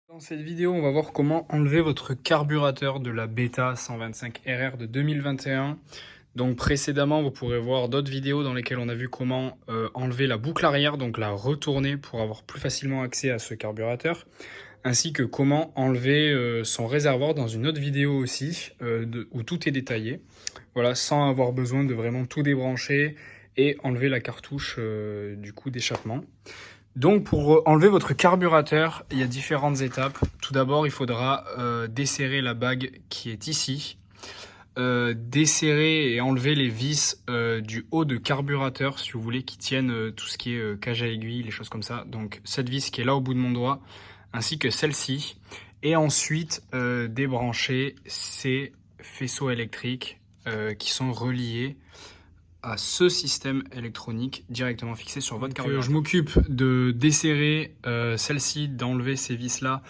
Dans cette vidéo, on va voir comment enlever votre carburateur de la Beta 125RR de 2021. Donc précédemment, vous pourrez voir d'autres vidéos dans lesquelles on a vu comment enlever la boucle arrière, donc la retourner pour avoir plus facilement accès à ce carburateur, ainsi que comment enlever son réservoir dans une autre vidéo aussi, où tout est détaillé, voilà, sans avoir besoin de vraiment tout débrancher et enlever la cartouche du coup d'échappement. Donc pour enlever votre carburateur, il y a différentes étapes. Tout d'abord, il faudra desserrer la bague qui est ici, desserrer et enlever les vis du haut de carburateur, si vous voulez, qui tiennent tout ce qui est cage à aiguille, les choses comme ça. Donc cette vis qui est là au bout de mon doigt, ainsi que celle-ci. Et ensuite, débrancher ces faisceaux électriques qui sont reliés à ce système électronique directement fixé sur votre carburateur. Je m'occupe de desserrer celle-ci, d'enlever ces vis-là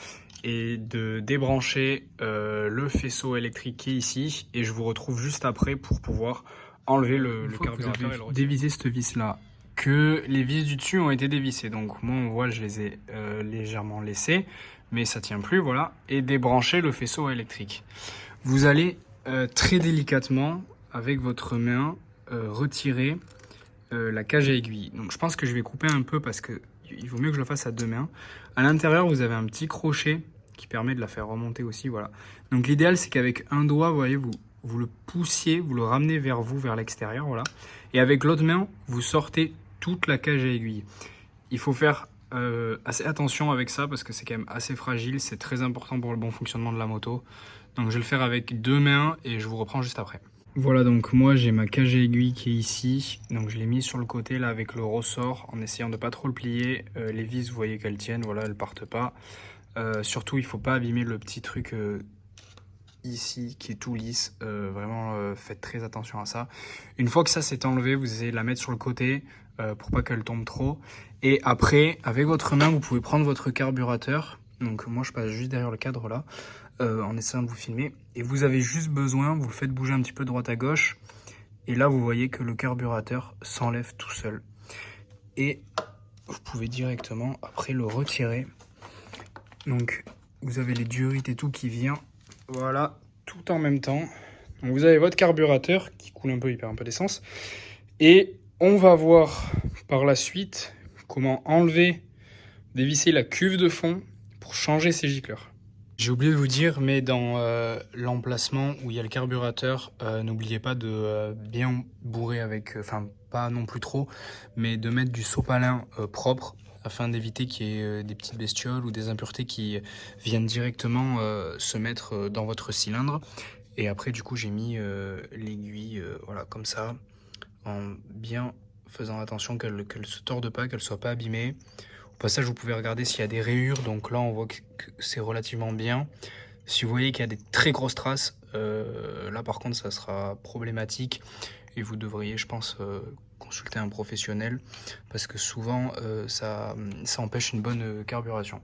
et de débrancher le faisceau électrique qui est ici. Et je vous retrouve juste après pour pouvoir enlever le carburateur et le dévisser cette vis-là. Que les vis du dessus ont été dévissées. Donc moi, on voit, je les ai légèrement laissées, mais ça tient plus, voilà. Et débrancher le faisceau électrique. Vous allez très délicatement, avec votre main, retirer la cage à aiguille. Donc je pense que je vais couper un peu parce que il vaut mieux que je le fasse à deux mains. À l'intérieur, vous avez un petit crochet qui permet de la faire remonter aussi, voilà. Donc l'idéal, c'est qu'avec un doigt, vous voyez, vous le poussiez, vous le ramenez vers vous, vers l'extérieur, voilà. Et avec l'autre main, vous sortez toute la cage à aiguille. Il faut faire assez attention avec ça parce que c'est quand même assez fragile, c'est très important pour le bon fonctionnement de la moto. Donc je vais le faire avec deux mains et je vous reprends juste après. Voilà, donc moi j'ai ma cage à aiguille qui est ici, donc je l'ai mise sur le côté là avec le ressort en essayant de pas trop le plier. Les vis, vous voyez qu'elles tiennent, voilà, elles partent pas. Surtout, il faut pas abîmer le petit truc ici qui est tout lisse, vraiment faites très attention à ça. Une fois que ça s'est enlevé, vous essayez de la mettre sur le côté pour pas qu'elle tombe trop. Et après, avec votre main, vous pouvez prendre votre carburateur. Donc moi je passe juste derrière le cadre là, en essayant de vous filmer. Et vous avez juste besoin, vous le faites bouger un petit peu de droite à gauche. Et là vous voyez que le carburateur s'enlève tout seul. Et vous pouvez directement après le retirer. Donc vous avez les diurites et tout qui vient, voilà, tout en même temps. Donc vous avez votre carburateur qui coule un peu, il perd un peu d'essence. Et on va voir par la suite comment enlever, dévisser la cuve de fond pour changer ces gicleurs. J'ai oublié de vous dire, mais dans l'emplacement où il y a le carburateur, n'oubliez pas de bien bourrer avec, enfin pas non plus trop, mais de mettre du sopalin propre afin d'éviter qu'il y ait des petites bestioles ou des impuretés qui viennent directement se mettre dans votre cylindre. Et après, du coup, j'ai mis l'aiguille, voilà, comme ça, en bien faisant attention qu'elle ne se torde pas, qu'elle ne soit pas abîmée. Au passage, vous pouvez regarder s'il y a des rayures. Donc là, on voit que c'est relativement bien. Si vous voyez qu'il y a des très grosses traces, là par contre, ça sera problématique. Et vous devriez, je pense, consulter un professionnel. Parce que souvent, ça empêche une bonne carburation.